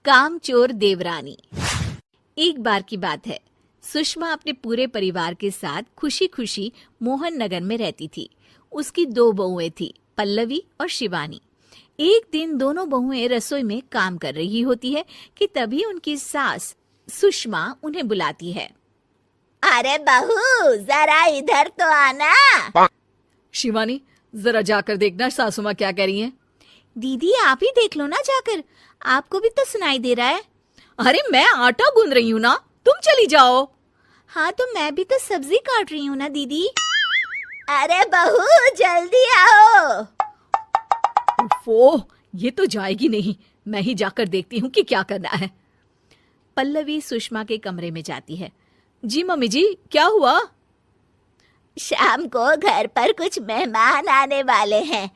कामचोर देवरानी। एक बार की बात है, सुषमा अपने पूरे परिवार के साथ खुशी खुशी मोहन नगर में रहती थी। उसकी 2 बहुएं थी, पल्लवी और शिवानी। एक दिन दोनों बहुएं रसोई में काम कर रही होती है कि तभी उनकी सास सुषमा उन्हें बुलाती है। अरे बहू, जरा इधर तो आना। शिवानी, जरा जाकर देखना सासू माँ क्या कह रही हैं। दीदी आप ही देख लो ना जाकर, आपको भी तो सुनाई दे रहा है। अरे मैं आटा गूंद रही हूँ ना, तुम चली जाओ। हाँ तो मैं भी तो सब्जी काट रही हूँ ना दीदी। अरे बहू जल्दी आओ। ओफो, ये तो जाएगी नहीं। मैं ही जाकर देखती हूँ कि क्या करना है। पल्लवी सुषमा के कमरे में जाती है। जी मम्मी जी, क्या हुआ? शाम को घर पर कुछ मेहमान आने वाले हैं,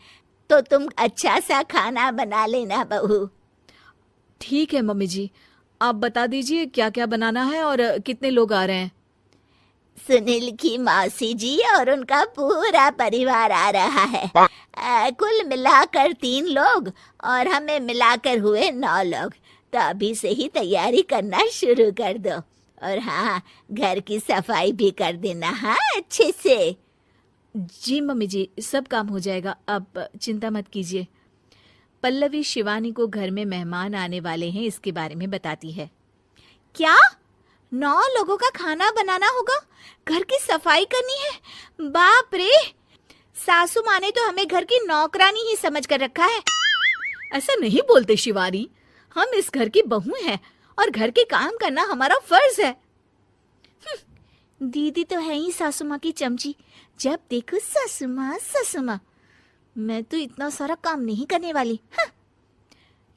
तो तुम अच्छा सा खाना बना लेना बहू। ठीक है मम्मी जी, आप बता दीजिए क्या क्या बनाना है और कितने लोग आ रहे हैं। सुनील की मौसी जी और उनका पूरा परिवार आ रहा है। कुल मिलाकर 3 लोग और हमें मिलाकर हुए 9 लोग। तो अभी से ही तैयारी करना शुरू कर दो। और हाँ, घर की सफाई भी कर देना, हाँ अच्छे से। जी मम्मी जी, सब काम हो जाएगा, आप चिंता मत कीजिए। पल्लवी शिवानी को घर में मेहमान आने वाले हैं इसके बारे में बताती है। क्या 9 लोगों का खाना बनाना होगा, घर की सफाई करनी है? बाप रे, सासू माँ ने तो हमें घर की नौकरानी ही समझ कर रखा है। ऐसा नहीं बोलते शिवानी, हम इस घर की बहू हैं और घर के काम करना हमारा फर्ज है। दीदी तो है ही सासू माँ की चमची, जब देखो सासू माँ सासू माँ। मैं तो इतना सारा काम नहीं करने वाली।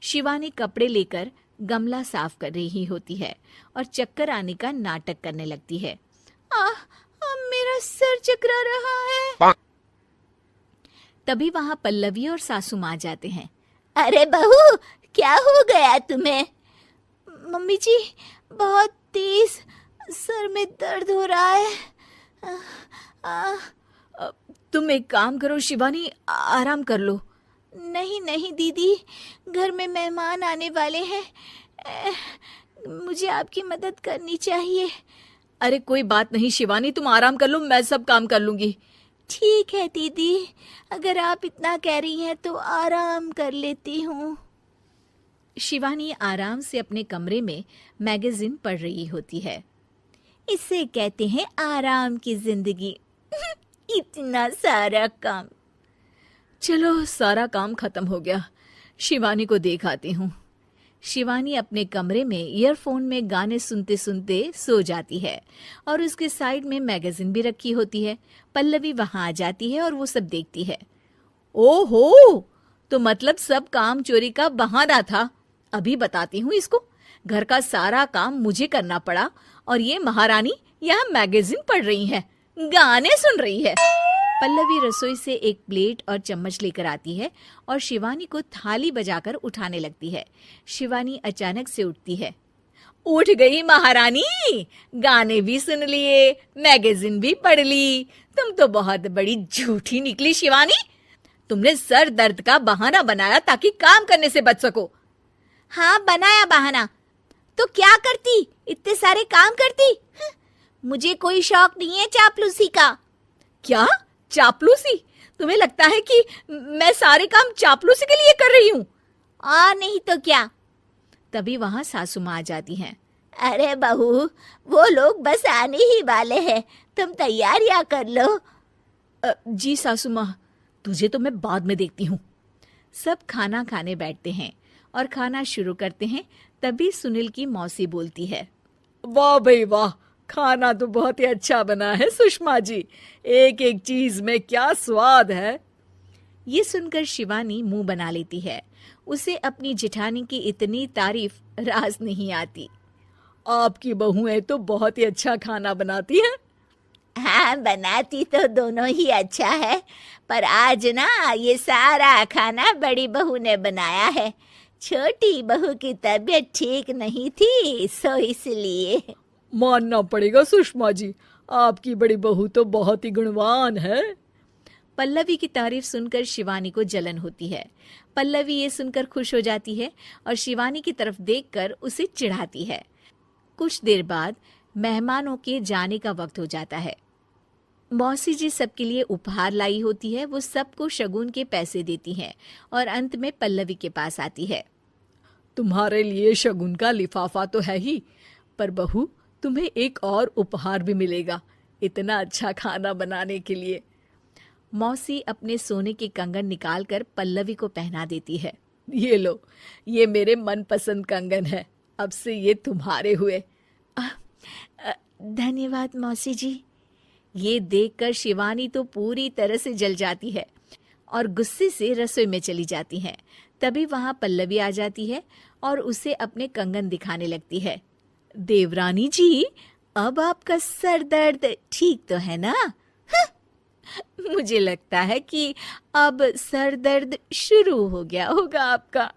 शिवानी कपड़े लेकर गमला साफ कर रही होती है और चक्कर आने का नाटक करने लगती है। मेरा सर चकरा रहा है। तभी वहां पल्लवी और सासू माँ जाते हैं। अरे बहू, क्या हो गया तुम्हें? मम्मी जी, बहुत तेज सर में दर्द हो रहा है। तुम एक काम करो शिवानी, आराम कर लो। नहीं नहीं दीदी, घर में मेहमान आने वाले हैं, मुझे आपकी मदद करनी चाहिए। अरे कोई बात नहीं शिवानी, तुम आराम कर लो, मैं सब काम कर लूंगी। ठीक है दीदी, अगर आप इतना कह रही हैं तो आराम कर लेती हूँ। शिवानी आराम से अपने कमरे में मैगजीन पढ़ रही होती है। इसे कहते हैं आराम की जिंदगी। इतना सारा काम। चलो सारा काम खत्म हो गया, शिवानी को देख आती हूँ। शिवानी अपने कमरे में ईयरफोन में गाने सुनते सुनते सो जाती है और उसके साइड में मैगजीन भी रखी होती है। पल्लवी वहां आ जाती है और वो सब देखती है। ओहो, तो मतलब सब काम चोरी का बहाना था। अभी बताती हूँ इसको। घर का सारा काम मुझे करना पड़ा और ये महारानी यहाँ मैगजीन पढ़ रही है, गाने सुन रही है। पल्लवी रसोई से एक प्लेट और चम्मच लेकर आती है और शिवानी को थाली बजाकर उठाने लगती है। शिवानी अचानक से उठती है। उठ गई महारानी, गाने भी सुन लिए, मैगजीन भी पढ़ ली। तुम तो बहुत बड़ी झूठी निकली शिवानी। तुमने सर दर्द का बहाना बनाया ताकि काम करने से बच सको। हाँ बनाया बहाना, तो क्या करती, इतने सारे काम करती। मुझे कोई शौक नहीं है चापलूसी का। क्या चापलूसी? तुम्हें लगता है कि मैं सारे काम चापलूसी के लिए कर रही हूँ? नहीं तो क्या। तभी वहां सासू माँ आ जाती हैं। अरे बहू, वो लोग बस आने ही वाले हैं, तुम तैयारियां कर लो। जी सासू माँ, तुझे तो मैं बाद में देखती हूँ। सब खाना खाने बैठते हैं और खाना शुरू करते हैं। तभी सुनील की मौसी बोलती है। वाह भाई वाह, खाना तो बहुत ही अच्छा बना है सुषमा जी, एक एक चीज में क्या स्वाद है। ये सुनकर शिवानी मुंह बना लेती है। उसे अपनी जेठानी की इतनी तारीफ राज नहीं आती। आपकी बहुएं तो बहुत ही अच्छा खाना बनाती हैं। हाँ, बनाती तो दोनों ही अच्छा है, पर आज ना ये सारा खाना बड़ी बहू ने बनाया है। छोटी बहू की तबीयत ठीक नहीं थी, सो इसलिए। मानना पड़ेगा सुषमा जी, आपकी बड़ी बहू तो बहुत ही गुणवान है। पल्लवी की तारीफ सुनकर शिवानी को जलन होती है। पल्लवी ये सुनकर खुश हो जाती है और शिवानी की तरफ देखकर उसे चिढ़ाती है। कुछ देर बाद मेहमानों के जाने का वक्त हो जाता है। मौसी जी सबके लिए उपहार लाई होती है। वो सबको शगुन के पैसे देती हैं और अंत में पल्लवी के पास आती है। तुम्हारे लिए शगुन का लिफाफा तो है ही, पर बहू तुम्हें एक और उपहार भी मिलेगा इतना अच्छा खाना बनाने के लिए। मौसी अपने सोने के कंगन निकालकर पल्लवी को पहना देती है। ये लो, ये मेरे मनपसंद कंगन है, अब से ये तुम्हारे हुए। धन्यवाद मौसी जी। ये देखकर शिवानी तो पूरी तरह से जल जाती है और गुस्से से रसोई में चली जाती है। तभी वहां पल्लवी आ जाती है और उसे अपने कंगन दिखाने लगती है। देवरानी जी, अब आपका सर दर्द ठीक तो है ना? मुझे लगता है कि अब सर दर्द शुरू हो गया होगा आपका।